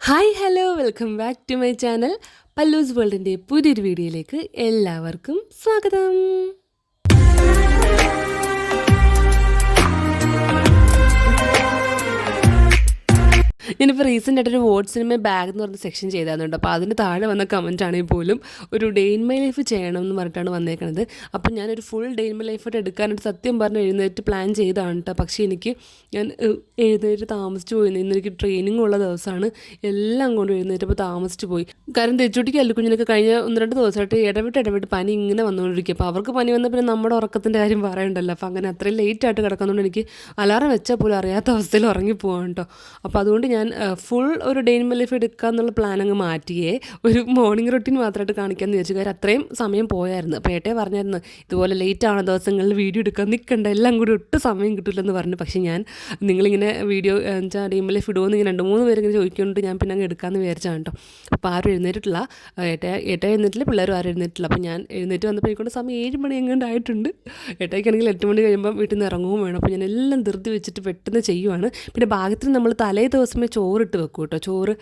Hi hello welcome back to my channel പല്ലൂസ് വേൾഡിൻ്റെ പുതിയൊരു വീഡിയോയിലേക്ക് എല്ലാവർക്കും സ്വാഗതം. ഞാനിപ്പോൾ റീസെൻ്റ് ആയിട്ടൊരു വോട്ട് സിനിമ ബാഗ് എന്ന് പറഞ്ഞ സെക്ഷൻ ചെയ്തായിരുന്നുണ്ട്. അപ്പോൾ അതിന് താഴെ വന്ന കമൻറ്റ് ആണെങ്കിൽ പോലും ഒരു ഡേ ഇൻ മൈ ലൈഫ് ചെയ്യണം എന്ന് പറഞ്ഞിട്ടാണ് വന്നേക്കണത്. അപ്പം ഞാനൊരു ഫുൾ ഡേ ഇൻ മൈ ലൈഫായിട്ട് എടുക്കാനായിട്ട് സത്യം പറഞ്ഞ് എഴുന്നേറ്റ് പ്ലാൻ ചെയ്തതാണ് കേട്ടോ. പക്ഷേ ഞാൻ എഴുന്നേറ്റ് താമസിച്ച് പോയി. ഇന്ന് എനിക്ക് ട്രെയിനിങ് ഉള്ള ദിവസമാണ്. എല്ലാം കൊണ്ട് എഴുന്നേറ്റപ്പോൾ താമസിച്ച് പോയി. കാരണം തെച്ചുട്ടിക്ക് അല്ലുകുഞ്ഞിനൊക്കെ കഴിഞ്ഞ 1-2 ദിവസമായിട്ട് ഇടവിട്ട് പനി ഇങ്ങനെ വന്നുകൊണ്ടിരിക്കുക. അപ്പോൾ അവർക്ക് പനി വന്നാൽ പിന്നെ നമ്മുടെ ഉറക്കത്തിൻ്റെ കാര്യം പറയണ്ടല്ലോ. അപ്പോൾ അങ്ങനെ അത്രയും ലേറ്റായിട്ട് കിടക്കുന്നതുകൊണ്ട് എനിക്ക് അലാറം വെച്ചാൽ പോലും അറിയാത്ത അവസ്ഥയിൽ ഉറങ്ങിപ്പോവാണ് കേട്ടോ. അപ്പോൾ അതുകൊണ്ട് ഞാൻ ഫുൾ ഒരു ഡേ ഇൻ മൈ ലൈഫ് എടുക്കുക എന്നുള്ള പ്ലാൻ അങ്ങ് മാറ്റിയേ ഒരു മോർണിംഗ് റൊട്ടീൻ മാത്രമായിട്ട് കാണിക്കാമെന്ന് വിചാരിച്ചു. കാര്യം അത്രയും സമയം പോയായിരുന്നു. അപ്പോൾ ഏട്ടയെ പറഞ്ഞായിരുന്നു ഇതുപോലെ ലേറ്റ് ആവുന്ന ദിവസങ്ങളിൽ വീഡിയോ എടുക്കാൻ നിൽക്കണ്ട, എല്ലാം കൂടി ഒട്ടും സമയം കിട്ടില്ലെന്ന് പറഞ്ഞു. പക്ഷേ ഞാൻ നിങ്ങളിങ്ങനെ വീഡിയോ വെച്ചാൽ ഡേ ഇൻ മൈ ലൈഫ് ഇടുമെന്ന് ഇങ്ങനെ 2-3 പേര് ഇങ്ങനെ ചോദിക്കുന്നുണ്ട്. ഞാൻ പിന്നെ അങ്ങ് എടുക്കാമെന്ന് വിചാരിച്ചാണ് കേട്ടോ. അപ്പോൾ ആരും എഴുന്നേറ്റിട്ടില്ല. ഏട്ട എഴുന്നേറ്റില്ല, പിള്ളേരും ആരും എഴുന്നേറ്റില്ല. അപ്പോൾ ഞാൻ എഴുന്നേറ്റ് വന്നപ്പോൾ എനിക്കൊണ്ട് സമയം 7 മണി എങ്ങാണ്ടായിട്ടുണ്ട്. ഏട്ടയ്ക്കാണെങ്കിൽ 8 മണി കഴിയുമ്പോൾ വീട്ടിൽ നിന്ന് ഇറങ്ങുകയും വേണം. അപ്പോൾ ഞാൻ എല്ലാം ധൃതി വെച്ചിട്ട് പെട്ടെന്ന് ചെയ്യുവാണ്. പിന്നെ ഭാഗ്യത്തിന് നമ്മൾ തലേ ദിവസമേ ചോറിട്ട് വെക്കും കേട്ടോ. ചോറ്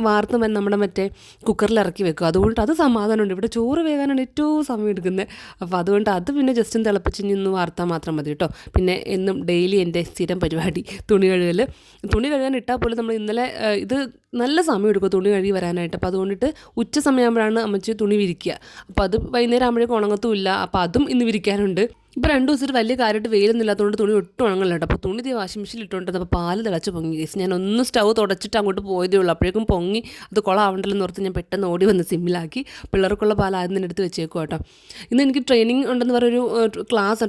വാർത്ത് നമ്മുടെ മറ്റേ കുക്കറിൽ ഇറക്കി വെക്കും. അതുകൊണ്ട് അത് സമാധാനമുണ്ട്. ഇവിടെ ചോറ് വേകാനാണ് ഏറ്റവും സമയം എടുക്കുന്നത്. അപ്പോൾ അതുകൊണ്ട് അത് പിന്നെ ജസ്റ്റ് ഒന്ന് തിളപ്പിച്ച് നിന്ന് വാർത്താൽ മാത്രം മതി കേട്ടോ. പിന്നെ എന്നും ഡെയിലി എൻ്റെ സ്ഥിരം പരിപാടി തുണി കഴുകാൻ ഇട്ടാൽ പോലും നമ്മൾ ഇന്നലെ ഇത് നല്ല സമയം എടുക്കും തുണി കഴുകി വരാനായിട്ട്. അപ്പോൾ അതുകൊണ്ടിട്ട് ഉച്ച സമയമാകുമ്പോഴാണ് അമ്മച്ചി തുണി വിരിക്കുക. അപ്പോൾ അത് വൈകുന്നേരം ആകുമ്പോഴേക്കും ഉണങ്ങത്തുമില്ല. അപ്പോൾ അതും ഇന്ന് വിരിക്കാനുണ്ട്. ഇപ്പോൾ 2 ദിവസം വലിയ കാര്യമായിട്ട് വെയിലൊന്നും ഇല്ലാത്തതുകൊണ്ട് തുണി ഒട്ടും ഉണങ്ങില്ല കേട്ടോ. അപ്പോൾ തുണി വാഷിംഗ് മെഷീനിൽ ഇട്ടുകൊണ്ട് അപ്പോൾ പാല് തിളച്ച് പൊങ്ങി കേസ്. ഞാൻ ഒന്ന് സ്റ്റൗ തുടച്ചിട്ട് അങ്ങോട്ട് പോയതേ ഉള്ളൂ. അപ്പോഴേക്കും പൊങ്ങി അത് കുളമാവണ്ടല്ലെന്ന് ഓർത്ത് ഞാൻ പെട്ടെന്ന് ഓടി വന്ന് സിമ്മിലാക്കി പിള്ളേർക്കുള്ള പാൽ ആദ്യം തന്നെ എടുത്ത് വെച്ചേക്കും കേട്ടോ. ഇന്ന് എനിക്ക് ട്രെയിനിങ് ഉണ്ടെന്ന് പറഞ്ഞൊരു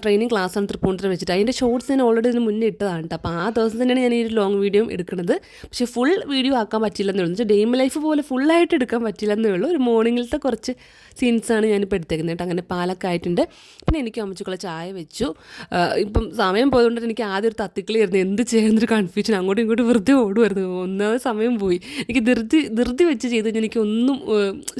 ട്രെയിനിങ് ക്ലാസ്സാണ് തൃപ്പൂണിത്തുറ വെച്ചിട്ട്. അതിൻ്റെ ഷോർട്സ് ഞാൻ ഓൾറെഡി ഇതിന് മുന്നേ ഇട്ടതാണ് കേട്ടോ. അപ്പോൾ ആ ദിവസം തന്നെയാണ് ഞാൻ ഈ ഒരു ലോങ് വീഡിയോ എടുക്കുന്നത്. പക്ഷേ ഫുൾ വീഡിയോ ആക്കാൻ പറ്റില്ലെന്നേ ഉള്ളൂ. ഡേ ഇൻ മൈ ലൈഫ് പോലെ ഫുള്ളായിട്ട് എടുക്കാൻ പറ്റില്ലെന്നേ ഉള്ളൂ. ഒരു മോർണിംഗിലത്തെ കുറച്ച് സീൻസാണ് ഞാനിപ്പോൾ എടുത്തേക്കുന്നത് കേട്ടോ. അങ്ങനെ പാലൊക്കെ ആയിട്ടുണ്ട്. പിന്നെ എനിക്ക് അമ്മച്ചിക്കുള്ള ചായ വെച്ചു. ഇപ്പം സമയം പോയതുകൊണ്ട് എനിക്ക് ആദ്യം ഒരു തത്തിക്കളിയായിരുന്നു, എന്ത് ചെയ്യുന്നൊരു കൺഫ്യൂഷൻ. അങ്ങോട്ടും ഇങ്ങോട്ടും വെറുതെ ഓടുമായിരുന്നു. ഒന്നാമത് സമയം പോയി. എനിക്ക് ധൃതി വെച്ച് ചെയ്ത് കഴിഞ്ഞാൽ എനിക്കൊന്നും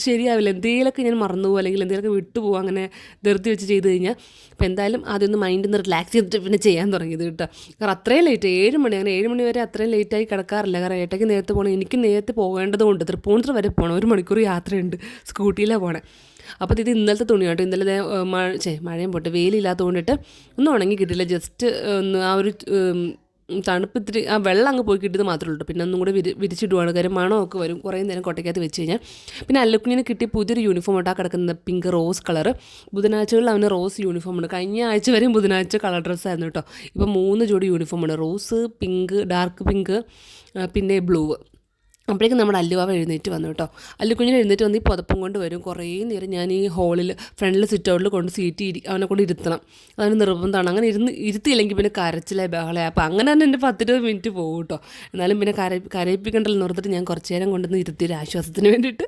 ശരിയാവില്ല. എന്തെങ്കിലുമൊക്കെ ഞാൻ മറന്നു പോകും, അല്ലെങ്കിൽ എന്തെങ്കിലുമൊക്കെ വിട്ടുപോകും. അങ്ങനെ ധൃതി വെച്ച് ചെയ്ത് കഴിഞ്ഞാൽ അപ്പോൾ എന്തായാലും ആദ്യം ഒന്ന് മൈൻഡിൽ നിന്ന് റിലാക്സ് ചെയ്തിട്ട് പിന്നെ ചെയ്യാൻ തുടങ്ങിയത് കേട്ടോ. കാരണം അത്രയും ലേറ്റ് 7 മണി, അങ്ങനെ 7 മണി വരെ അത്രയും ലേറ്റായി കിടക്കാറില്ല. കാരണം ഏട്ടയ്ക്ക് നേരത്തെ പോകണം, എനിക്ക് നേരത്തെ പോകേണ്ടതുകൊണ്ട് തൃപ്പൂണിത്തുറ വരെ പോകണം. 1 മണിക്കൂർ യാത്രയുണ്ട്, സ്കൂട്ടിയിലാണ് പോകണേ. അപ്പോൾ ഇത് ഇന്നലത്തെ തുണി കേട്ടോ. ഇന്നലെ മഴയും പോട്ടെ വെയിലില്ലാത്തത് കൊണ്ടിട്ട് ഒന്നും ഉണങ്ങി കിട്ടില്ല. ജസ്റ്റ് ഒന്ന് ആ ഒരു തണുപ്പത്തിരി ആ വെള്ളം അങ്ങ് പോയി കിട്ടിയത് മാത്രമേ ഉള്ളൂ. പിന്നെ ഒന്നും കൂടെ വിരിച്ചിടുവാണ്. കാര്യം മണമൊക്കെ വരും കുറേ നേരം കൊട്ടയ്ക്കകത്ത് വെച്ച് കഴിഞ്ഞാൽ. പിന്നെ അല്ലുക്കുഞ്ഞിന് കിട്ടിയ പുതിയൊരു യൂണിഫോം ആയിട്ടാണ് കിടക്കുന്നത്, പിങ്ക് റോസ് കളറ്. ബുധനാഴ്ചകളിൽ അവന് റോസ് യൂണിഫോമുണ്ട്. കഴിഞ്ഞ ആഴ്ച വരെയും ബുധനാഴ്ച കളർ ഡ്രസ്സായിരുന്നു കേട്ടോ. ഇപ്പം 3 ജോഡി യൂണിഫോമുണ്ട്, റോസ്, പിങ്ക്, ഡാർക്ക് പിങ്ക്, പിന്നെ ബ്ലൂ. അപ്പോഴേക്കും നമ്മുടെ അല്ലുവാവ എഴുന്നേറ്റ് വന്നു കേട്ടോ. അല്ലുക്കുഞ്ഞിന് എഴുന്നേറ്റ് വന്ന് ഈ പുതപ്പും കൊണ്ട് വരും. കുറേ നേരം ഞാൻ ഈ ഹോളിൽ ഫ്രണ്ടിൽ സിറ്റ് ഔട്ടിൽ കൊണ്ട് അവനെ കൊണ്ട് ഇരുത്തണം. അതിന് നിർബന്ധമാണ്. അങ്ങനെ ഇരുത്തിയില്ലെങ്കിൽ പിന്നെ കരച്ചിലെ ബഹളെ. അപ്പോൾ അങ്ങനെ തന്നെ എൻ്റെ 10-20 മിനിറ്റ് പോകും കേട്ടോ. എന്നാലും പിന്നെ കരയിപ്പിക്കണ്ടല്ലോ ഓർത്തിട്ട് ഞാൻ കുറച്ച് നേരം കൊണ്ടുവന്ന് ഇരുത്തിയൊരു ആശ്വാസത്തിന് വേണ്ടിയിട്ട്.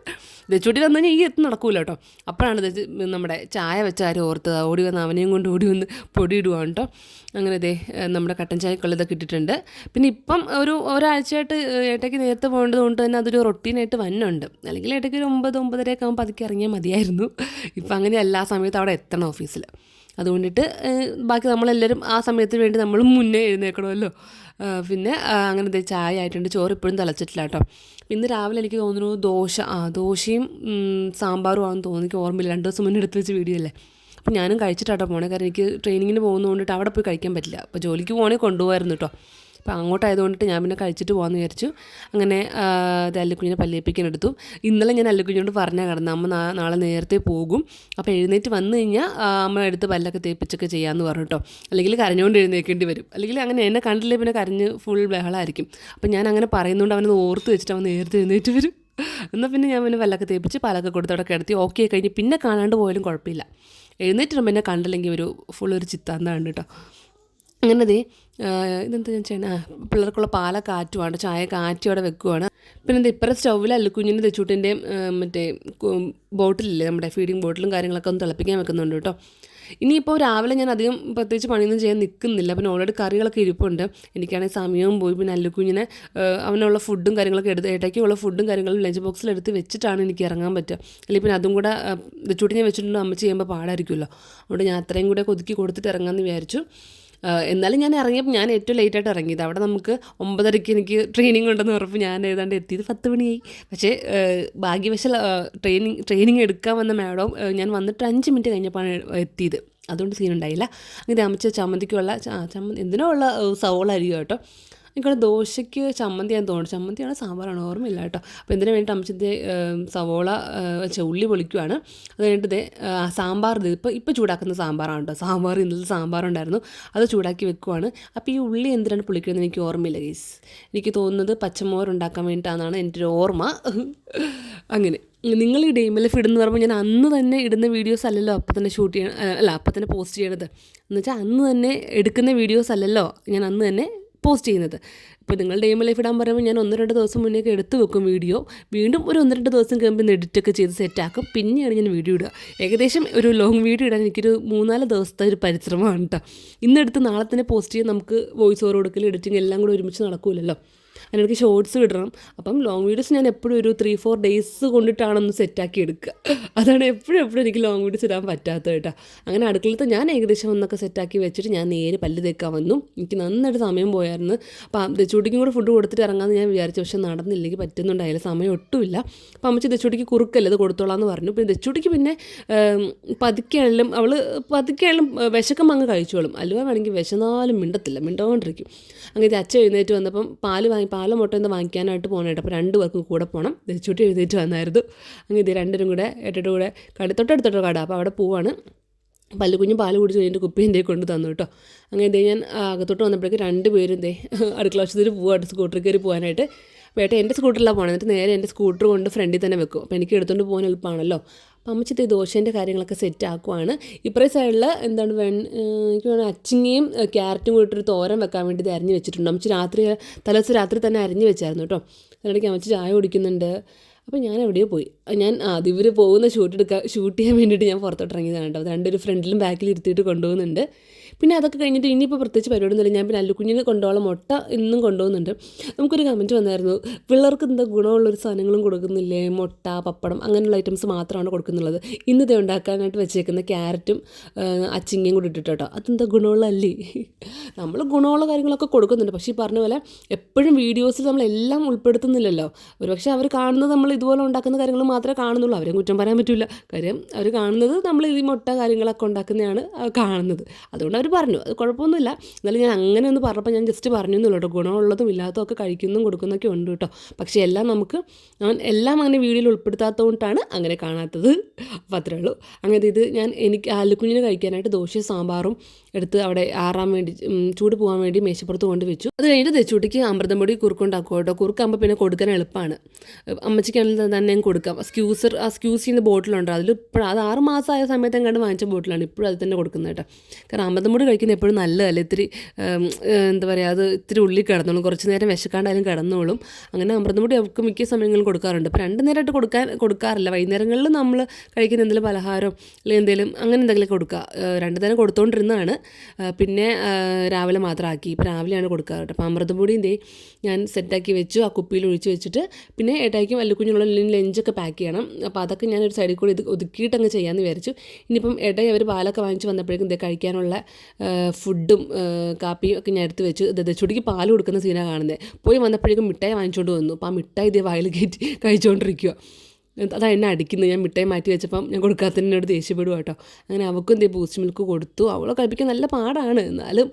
ദച്ചൂട്ടി വന്നു കഴിഞ്ഞാൽ ഈ നടക്കൂല കേട്ടോ. അപ്പോഴാണ് നമ്മുടെ ചായ വെച്ച കാര്യം ഓർത്തത്. ഓടി വന്ന് അവനെയും കൊണ്ട് ഓടി വന്ന് പൊടി ഇടുവാണ് കേട്ടോ. അങ്ങനെ നമ്മുടെ കട്ടൻ ചായക്കുള്ളതൊക്കെ ഇട്ടിട്ടുണ്ട്. പിന്നെ ഇപ്പം ഒരാഴ്ചയായിട്ട് ഏട്ടയ്ക്ക് നേരത്തെ പോകേണ്ടത് കൊണ്ട് തന്നെ അതൊരു റൊട്ടീനായിട്ട് വന്നുണ്ട്. അല്ലെങ്കിൽ ഏട്ടയ്ക്ക് ഒരു 9-9:30 ആകുമ്പോൾ പതുക്കെ ഇറങ്ങിയാൽ മതിയായിരുന്നു. ഇപ്പം അങ്ങനെ എല്ലാ സമയത്തും അവിടെ എത്തണം ഓഫീസിൽ. അതുകൊണ്ടിട്ട് ബാക്കി നമ്മളെല്ലാവരും ആ സമയത്തിന് വേണ്ടി നമ്മളും മുന്നേ എഴുന്നേൽക്കണമല്ലോ. പിന്നെ അങ്ങനെ ചായ ആയിട്ടുണ്ട്. ചോറ് ഇപ്പോഴും തിളച്ചിട്ടില്ല കേട്ടോ. ഇന്ന് രാവിലെ എനിക്ക് തോന്നുന്നു ദോശയും സാമ്പാറും ആണെന്ന് തോന്നുന്നു. എനിക്ക് ഓർമ്മയില്ല, 2 ദിവസം മുന്നേ എടുത്ത് വെച്ച വീഡിയോ അല്ലേ. അപ്പോൾ ഞാനും കഴിച്ചിട്ടാട്ടോ പോണേ. കാരണം എനിക്ക് ട്രെയിനിങ്ങിന് പോകുന്നതുകൊണ്ടിട്ട് അവിടെ പോയി കഴിക്കാൻ പറ്റില്ല. അപ്പോൾ ജോലിക്ക് പോകണേ കൊണ്ടുപോകായിരുന്നു കേട്ടോ. അപ്പോൾ അങ്ങോട്ടായതുകൊണ്ടിട്ട് ഞാൻ പിന്നെ കഴിച്ചിട്ട് പോകാമെന്ന് വിചാരിച്ചു. അങ്ങനെ അല്ലുക്കുഞ്ഞിനെ പല്ലേപ്പിക്കാൻ എടുത്തു. ഇന്നലെ ഞാൻ അല്ലുക്കുഞ്ഞോട് പറഞ്ഞാൽ കിടന്നു അമ്മ നാളെ നേരത്തെ പോകും, അപ്പോൾ എഴുന്നേറ്റ് വന്നു കഴിഞ്ഞാൽ അമ്മ എടുത്ത് പല്ലൊക്കെ തേപ്പിച്ചൊക്കെ ചെയ്യാമെന്ന് പറഞ്ഞു കേട്ടോ. അല്ലെങ്കിൽ കരഞ്ഞുകൊണ്ട് എഴുന്നേൽക്കേണ്ടി വരും. അല്ലെങ്കിൽ അങ്ങനെ എന്നെ കണ്ടില്ലേ പിന്നെ കരഞ്ഞ് ഫുൾ ബഹളമായിരിക്കും. അപ്പോൾ ഞാൻ അങ്ങനെ പറയുന്നതുകൊണ്ട് അവനത് ഓർത്ത് വെച്ചിട്ട് അവൻ നേരത്തെ എഴുന്നേറ്റ് വരും. എന്നാൽ പിന്നെ ഞാൻ പിന്നെ പല്ലൊക്കെ തേപ്പിച്ച് പാലൊക്കെ കൊടുത്ത് അവിടെ കിടത്തി ഓക്കെ കഴിഞ്ഞ് പിന്നെ കാണാണ്ട് പോയാലും കുഴപ്പമില്ല. എഴുന്നേറ്റിടുമ്പോൾ എന്നെ കണ്ടില്ലെങ്കിൽ ഒരു ചിത്താന്താണ് കേട്ടോ. അങ്ങനെ ഇതെന്താ ഞാൻ ചെയ്യണേ, പിള്ളേർക്കുള്ള പാലൊക്കെ കാറ്റുവാണ്, ചായ കാറ്റി അവിടെ വെക്കുവാണ്. പിന്നെ ഇപ്പറ സ്റ്റൗവിൽ അല്ലുക്കുഞ്ഞിൻ്റെ തെച്ചൂട്ടിൻ്റെയും മറ്റേ ബോട്ടിലില്ലേ നമ്മുടെ ഫീഡിങ് ബോട്ടിലും കാര്യങ്ങളൊക്കെ ഒന്ന് തിളപ്പിക്കാൻ വെക്കുന്നുണ്ട് കേട്ടോ. ഇനിയിപ്പോൾ രാവിലെ ഞാൻ അധികം പ്രത്യേകിച്ച് പണിയൊന്നും ചെയ്യാൻ നിൽക്കുന്നില്ല. പിന്നെ ഓൾറെഡി കറികളൊക്കെ ഇരിപ്പുണ്ട്. എനിക്കാണെങ്കിൽ സമയവും പോയി. പിന്നെ അല്ലുക്കുഞ്ഞിനെ അവനുള്ള ഫുഡും കാര്യങ്ങളൊക്കെ ഏട്ടയ്ക്കുള്ള ഫുഡും കാര്യങ്ങളും ലഞ്ച് ബോക്സിലെടുത്ത് വെച്ചിട്ടാണ് എനിക്ക് ഇറങ്ങാൻ പറ്റുക. അല്ലെങ്കിൽ പിന്നെ അതും കൂടെ ചൂട്ടി ഞാൻ വെച്ചിട്ടുണ്ട് അമ്മച്ച് ചെയ്യുമ്പോൾ പാടായിരിക്കുമല്ലോ. അതുകൊണ്ട് ഞാൻ അത്രയും കൂടെ ഒതുക്കി കൊടുത്തിട്ട് ഇറങ്ങാമെന്ന് വിചാരിച്ചു. എന്നാലും ഞാൻ ഇറങ്ങിയപ്പോൾ ഞാൻ ഏറ്റവും ലേറ്റായിട്ട് ഇറങ്ങിയത്. അവിടെ നമുക്ക് 9:30 എനിക്ക് ട്രെയിനിങ് ഉണ്ടെന്ന് പറഞ്ഞപ്പോൾ ഞാൻ ഏതാണ്ട് എത്തിയത് 10 മണിയായി. പക്ഷേ ഭാഗ്യവശാൽ ട്രെയിനിങ് എടുക്കാൻ വന്ന മാഡം ഞാൻ വന്നിട്ട് 5 മിനിറ്റ് കഴിഞ്ഞപ്പോഴാണ് എത്തിയത്. അതുകൊണ്ട് സീനുണ്ടായില്ല. അങ്ങനെ അമ്മച്ച ചമ്മന്തിക്കുള്ള എന്തിനോ ഉള്ള സവോള അരിയോ കേട്ടോ. എനിക്കവിടെ ദോശയ്ക്ക് ചമ്മന്തിയാന്ന് തോന്നുന്നു. ചമ്മന്തിയാണോ സാമ്പാറാണോ ഓർമ്മയില്ല കേട്ടോ. അപ്പോൾ ഇതിന് വേണ്ടിയിട്ട് അമ്മച്ചത്തെ സവോള ഉള്ളി പൊളിക്കുവാണ്. അത് കഴിഞ്ഞിട്ട് സാമ്പാർ ഇപ്പോൾ ചൂടാക്കുന്ന സാമ്പാറാണ് കേട്ടോ. ഇന്നത്തെ സാമ്പാറുണ്ടായിരുന്നു, അത് ചൂടാക്കി വെക്കുവാണ്. അപ്പോൾ ഈ ഉള്ളി എന്തിനാണ് പൊളിക്കുന്നത് എനിക്ക് ഓർമ്മയില്ല ഗൈസ്. എനിക്ക് തോന്നുന്നത് പച്ചമോരുണ്ടാക്കാൻ വേണ്ടിയിട്ടാണെന്നാണ് എൻ്റെ ഒരു ഓർമ്മ. അങ്ങനെ നിങ്ങൾ ഈ ഡേ ലൈഫ് ഇടുന്ന പറയുമ്പോൾ ഞാൻ അന്ന് തന്നെ ഇടുന്ന വീഡിയോസ് അല്ലല്ലോ അപ്പോൾ തന്നെ ഷൂട്ട് ചെയ്യണം, അപ്പോൾ തന്നെ പോസ്റ്റ് ചെയ്യണത്. എന്നുവെച്ചാൽ അന്ന് തന്നെ എടുക്കുന്ന വീഡിയോസ് അല്ലല്ലോ ഞാൻ അന്ന് തന്നെ പോസ്റ്റ് ചെയ്യുന്നത്. ഇപ്പോൾ നിങ്ങൾ ഡേ ലൈഫ് ഇടാൻ പറയുമ്പോൾ ഞാൻ 1-2 ദിവസം മുന്നേക്ക് എടുത്ത് വെക്കും വീഡിയോ. വീണ്ടും ഒരു 1-2 ദിവസം കഴിയുമ്പോൾ എഡിറ്റൊക്കെ ചെയ്ത് സെറ്റാക്കും. പിന്നെയാണ് ഞാൻ വീഡിയോ ഇടുക. ഏകദേശം ഒരു ലോങ് വീഡിയോ ഇടാൻ എനിക്കൊരു 3-4 ദിവസത്തെ ഒരു പരിശ്രമമാണ് കേട്ടോ. ഇന്നെടുത്ത് നാളെ തന്നെ പോസ്റ്റ് ചെയ്ത് നമുക്ക് വോയിസ് ഓവർ കൊടുക്കൽ, എഡിറ്റിംഗ് എല്ലാം കൂടെ ഒരുമിച്ച് നടക്കില്ലല്ലോ. അതിനിടയ്ക്ക് ഷോർട്സ് ഇടണം. അപ്പം ലോങ് വീഡിയോസ് ഞാൻ എപ്പോഴും ഒരു 3-4 ഡേയ്സ് കൊണ്ടിട്ടാണൊന്ന് സെറ്റാക്കി എടുക്കുക. അതാണ് എപ്പോഴും എനിക്ക് ലോങ് വീഡിയോസ് ഇടാൻ പറ്റാത്തത് കേട്ടോ. അങ്ങനെ അടുക്കളത്ത് ഞാൻ ഏകദേശം ഒന്നൊക്കെ സെറ്റാക്കി വെച്ചിട്ട് ഞാൻ നേരെ പല്ല് തേക്കാൻ വന്നു. എനിക്ക് നന്നായിട്ട് സമയം പോയായിരുന്നു. അപ്പം ദച്ചൂട്ടിക്കും കൂടെ ഫുഡ് കൊടുത്തിട്ട് ഇറങ്ങാമെന്ന് ഞാൻ വിചാരിച്ചു. പക്ഷേ നടന്നില്ലെങ്കിൽ പറ്റുന്നുണ്ടായില്ല, സമയം ഒട്ടുമില്ല. അപ്പം അമ്മച്ചി ദച്ചൂട്ടിക്ക് കുറുക്കല്ലേ അത് കൊടുത്തോളാന്ന് പറഞ്ഞു. പിന്നെ ദച്ചൂട്ടിക്ക് പിന്നെ പതുക്കെയാണെങ്കിലും വിശക്കുമ്പോൾ അങ്ങ് കഴിച്ചോളും. അലുവ വേണമെങ്കിൽ വിശന്നാലും മിണ്ടോണ്ടിരിക്കും. അങ്ങനെ അച്ഛൻ എഴുന്നേറ്റ് വന്നപ്പം പാലോ മുട്ട എന്താ വാങ്ങിക്കാനായിട്ട് പോകണമായിട്ട്. അപ്പോൾ 2 പേർക്ക് കൂടെ പോകണം. ദച്ചൂട്ടി എഴുന്നേറ്റ് വന്നായിരുന്നു. അങ്ങനെ ഇത് 2 കൂടെ ഏട്ടയുടെ കൂടെ തൊട്ടടുത്തോട്ടോ കട. അപ്പോൾ അവിടെ പോവാണ്. പല്ലുകുഞ്ഞും പാല് കുടിച്ച് കഴിഞ്ഞിട്ട് കുപ്പി എൻ്റെ കൊണ്ട് തന്നു കേട്ടോ. അങ്ങനെ ഞാൻ അകത്തോട്ട് വന്നപ്പോഴേക്ക് 2 പേരും അടുക്കള വശത്തിൽ പോവാട്ട് സ്കൂട്ടറിൽ കയറി പോകാനായിട്ട്. വേട്ട എൻ്റെ സ്കൂട്ടറിലാണ് പോകണം. എന്നിട്ട് നേരെ എൻ്റെ സ്കൂട്ടർ കൊണ്ട് ഫ്രണ്ടിൽ തന്നെ വെക്കും. അപ്പോൾ എനിക്ക് എടുത്തുകൊണ്ട് പോകാൻ എളുപ്പമാണല്ലോ. അപ്പം അമ്മച്ചത്തെ ദോശേൻ്റെ കാര്യങ്ങളൊക്കെ സെറ്റ് ആക്കുവാണ്. ഇപ്പറേ സൈഡിൽ എന്താണ് എനിക്ക് വേണം അച്ചിങ്ങയും ക്യാരറ്റും കൂടിയിട്ടൊരു തോരൻ വെക്കാൻ വേണ്ടി ഇത് അരിഞ്ഞ് വെച്ചിട്ടുണ്ട്. അമ്മച്ചി തലേദിവസം രാത്രി തന്നെ അരിഞ്ഞ് വെച്ചായിരുന്നു കേട്ടോ. അതിനിടയ്ക്ക് അമ്മച്ചി ചായ കുടിക്കുന്നുണ്ട്. അപ്പോൾ ഞാൻ എവിടെയോ പോയി. ഞാൻ ഇവർ പോകുന്ന ഷൂട്ട് ചെയ്യാൻ വേണ്ടിയിട്ട് ഞാൻ പുറത്തോട്ട് ഇറങ്ങിയതാണ് കേട്ടോ. അത് 2 ഫ്രണ്ടിലും ബാക്കിൽ ഇരുത്തിയിട്ട് കൊണ്ടുപോകുന്നുണ്ട്. പിന്നെ അതൊക്കെ കഴിഞ്ഞിട്ട് ഇനിയിപ്പോൾ പ്രത്യേകിച്ച് പരിപാടിയൊന്നുമില്ല. ഞാൻ പിന്നെ അല്ലുക്കുഞ്ഞിന് കൊണ്ടുപോകാനുള്ള മുട്ട ഇന്നും കൊണ്ടുപോകുന്നുണ്ട്. നമുക്കൊരു കമൻറ്റ് വന്നായിരുന്നു, പിള്ളേർക്ക് എന്താ ഗുണമുള്ളൊരു സാധനങ്ങളും കൊടുക്കുന്നില്ലേ, മുട്ട പപ്പടം അങ്ങനെയുള്ള ഐറ്റംസ് മാത്രമാണ് കൊടുക്കുന്നുള്ളത്. ഇന്നത്തെ ഉണ്ടാക്കാനായിട്ട് വെച്ചേക്കുന്ന ക്യാരറ്റും അച്ചിങ്ങയും കൂടി ഇട്ടിട്ട് കേട്ടോ. അതെന്താ ഗുണമുള്ളതല്ലേ? നമ്മൾ ഗുണമുള്ള കാര്യങ്ങളൊക്കെ കൊടുക്കുന്നുണ്ട്. പക്ഷേ ഈ പറഞ്ഞ പോലെ എപ്പോഴും വീഡിയോസിൽ നമ്മളെല്ലാം ഉൾപ്പെടുത്തുന്നില്ലല്ലോ. ഒരുപക്ഷെ അവർ കാണുന്നത് നമ്മൾ ഇതുപോലെ ഉണ്ടാക്കുന്ന കാര്യങ്ങൾ മാത്രമേ കാണുന്നുള്ളൂ. അവരെ കുറ്റം പറയാൻ പറ്റില്ല. കാര്യം അവർ കാണുന്നത് നമ്മൾ ഈ മുട്ട കാര്യങ്ങളൊക്കെ ഉണ്ടാക്കുന്നതാണ് കാണുന്നത്. അതുകൊണ്ട് അവർ പറഞ്ഞു, അത് കുഴപ്പമൊന്നുമില്ല. എന്നാലും ഞാൻ അങ്ങനെ ഒന്ന് പറഞ്ഞപ്പോൾ ഞാൻ ജസ്റ്റ് പറഞ്ഞു എന്നുള്ളൂ കേട്ടോ. ഗുണമുള്ളതും ഇല്ലാത്തതൊക്കെ കഴിക്കുന്നതും കൊടുക്കുന്നതൊക്കെ ഉണ്ട് കേട്ടോ. പക്ഷേ എല്ലാം എല്ലാം അങ്ങനെ വീഡിയോയിൽ ഉൾപ്പെടുത്താത്തതുകൊണ്ടാണ് അങ്ങനെ കാണാത്തത്. അപ്പോൾ അത്രേ ഉള്ളൂ. അങ്ങനെ എനിക്ക് ആലുക്കുഞ്ഞിന് കഴിക്കാനായിട്ട് ദോശയും സാമ്പാറും എടുത്ത് അവിടെ ആറാൻ വേണ്ടി ചൂട് പോകാൻ വേണ്ടി മേശപ്പുറത്ത് കൊണ്ട് വെച്ചു. അത് കഴിഞ്ഞിട്ട് ദച്ചൂട്ടിക്ക് അമൃതം പൊടി കുറുക്കുണ്ടാക്കും കേട്ടോ. കുറുക്കാകുമ്പോൾ പിന്നെ കൊടുക്കാൻ എളുപ്പമാണ്. അമ്മച്ചിക്കാണെങ്കിൽ തന്നെ കൊടുക്കാം. സ്ക്യൂസ് ചെയ്യുന്ന ബോട്ടിലുണ്ട്. ഇപ്പോഴും അത് 6 മാസമായ സമയത്ത് കണ്ട് വാങ്ങിച്ച ബോട്ടിലാണ്. ഇപ്പോഴും അത് തന്നെ കൊടുക്കുന്നത് കേട്ടോ. കാരണം അമൃതം പൊടി കഴിക്കുന്നത് എപ്പോഴും നല്ലതല്ലേ. ഇത്തിരി എന്താ പറയുക, അത് ഇത്തിരി ഉള്ളിൽ കിടന്നോളും. കുറച്ച് നേരം വിശക്കാണ്ടായാലും കിടന്നോളും. അങ്ങനെ അമൃതം പൊടി അവർക്ക് മിക്ക സമയങ്ങളിൽ കൊടുക്കാറുണ്ട്. ഇപ്പോൾ 2 നേരമായിട്ട് കൊടുക്കാറില്ല. വൈകുന്നേരങ്ങളിൽ നമ്മൾ കഴിക്കുന്ന എന്തെങ്കിലും പലഹാരം അല്ലെങ്കിൽ എന്തെങ്കിലും അങ്ങനെ എന്തെങ്കിലും കൊടുക്കുക. 2 നേരം കൊടുത്തുകൊണ്ടിരുന്നതാണ്. പിന്നെ രാവിലെ മാത്രമാക്കി. ഇപ്പോൾ രാവിലെയാണ് കൊടുക്കുക കേട്ടോ. അപ്പോൾ അമൃതം പൊടി ഞാൻ സെറ്റാക്കി വെച്ചു. ആ കുപ്പിയിൽ ഒഴിച്ച് വെച്ചിട്ട് പിന്നെ ഏട്ടായിക്കും വല്ലുക്കുഞ്ഞുള്ള ലഞ്ചൊക്കെ പാക്ക് ചെയ്യണം. അപ്പോൾ അതൊക്കെ ഞാനൊരു സൈഡിൽ കൂടി ഒതുക്കിയിട്ട് അങ്ങ് ചെയ്യാമെന്ന് വിചാരിച്ചു. ഇനിയിപ്പം ഏട്ടായി അവർ പാലൊക്കെ വാങ്ങിച്ച് വന്നപ്പോഴേക്കും കഴിക്കാനുള്ള ഫുഡും കാപ്പിയും ഒക്കെ ഞാൻ എടുത്ത് വെച്ചു. ചുടിക്ക് പാൽ കൊടുക്കുന്ന സീനാണ് കാണുന്നത്. പോയി വന്നപ്പോഴേക്കും മിഠായി വാങ്ങിച്ചുകൊണ്ട് വന്നു. അപ്പോൾ ആ മിഠായി വായിൽ കയറ്റി കഴിച്ചുകൊണ്ടിരിക്കുക. അതാ എന്നെ അടിക്കുന്നത്. ഞാൻ മിഠായി മാറ്റി വെച്ചപ്പം ഞാൻ കൊടുക്കാത്തതിനോട് ദേഷ്യപ്പെടുക കേട്ടോ. അങ്ങനെ അവൾക്കും ബൂസ്റ്റ് മിൽക്ക് കൊടുത്തു. അവളെ കഴിപ്പിക്കാൻ നല്ല പാടാണ്. എന്നാലും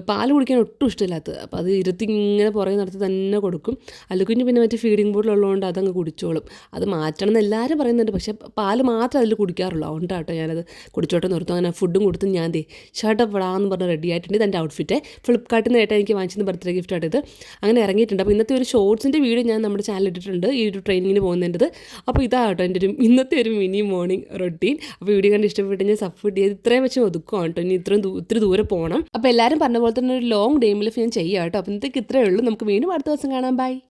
പാൽ കുടിക്കാൻ ഒട്ടും ഇഷ്ടമില്ലാത്തത്. അപ്പോൾ അത് ഇങ്ങനെ പുറകെ നടത്തി തന്നെ കൊടുക്കും. അല്ലെങ്കിൽ പിന്നെ മറ്റേ ഫീഡിങ് ബോട്ടിലുള്ളതുകൊണ്ട് അതങ്ങ് കുടിച്ചോളും. അത് മാറ്റണം എന്ന് എല്ലാവരും പറയുന്നുണ്ട്. പക്ഷേ പാൽ മാത്രമേ അതിൽ കുടിക്കാറുള്ളൂ. അതുകൊണ്ടാണ് കേട്ടോ ഞാനത് കുടിച്ചോട്ടെ നിർത്തും. അങ്ങനെ ഫുഡും കൊടുത്ത് ഞാൻ ഷർട്ടപ്പെടാമെന്ന് പറഞ്ഞ് റെഡി ആയിട്ടുണ്ട്. ഇതെൻ്റെ ഔട്ട്ഫിറ്റ് ഫ്ലിപ്കാർട്ടിൽ നിന്ന് ഏട്ടാ എനിക്ക് വാങ്ങിച്ചത് ബർത്ത്ഡേ ഗിഫ്റ്റ് ആയിട്ട് അങ്ങനെ ഇറങ്ങിയിട്ടുണ്ട്. അപ്പോൾ ഇന്നത്തെ ഒരു ഷോർട്സിൻ്റെ വീഡിയോ ഞാൻ നമ്മുടെ ചാനൽ ഇട്ടിട്ടുണ്ട്, ഈ ഒരു ട്രെയിനിങ്ങിന് പോകുന്നതിൻ്റെത്. അപ്പോൾ ഇതാട്ടോ എൻ്റെ ഇന്നത്തെ ഒരു മിനി മോർണിംഗ് റൊട്ടീൻ. അപ്പോൾ വീഡിയോ കണ്ട് ഇഷ്ടപ്പെട്ട് ഞാൻ സപ്പോർട്ട് ചെയ്ത് ഇത്രയും വെച്ച് ഒതുക്കുവാണ് കേട്ടോ. ഇനി ഇത്തിരി ദൂരെ പോകണം. അപ്പോൾ എല്ലാവരും പറഞ്ഞ പോലെ തന്നെ ഒരു ലോങ് ഡേ ലൈഫ് ഞാൻ ചെയ്യാം കേട്ടോ. അപ്പോൾ ഇന്നത്തേക്ക് ഇത്രയേ ഉള്ളൂ. നമുക്ക് വീണ്ടും അടുത്ത ദിവസം കാണാം. ബൈ.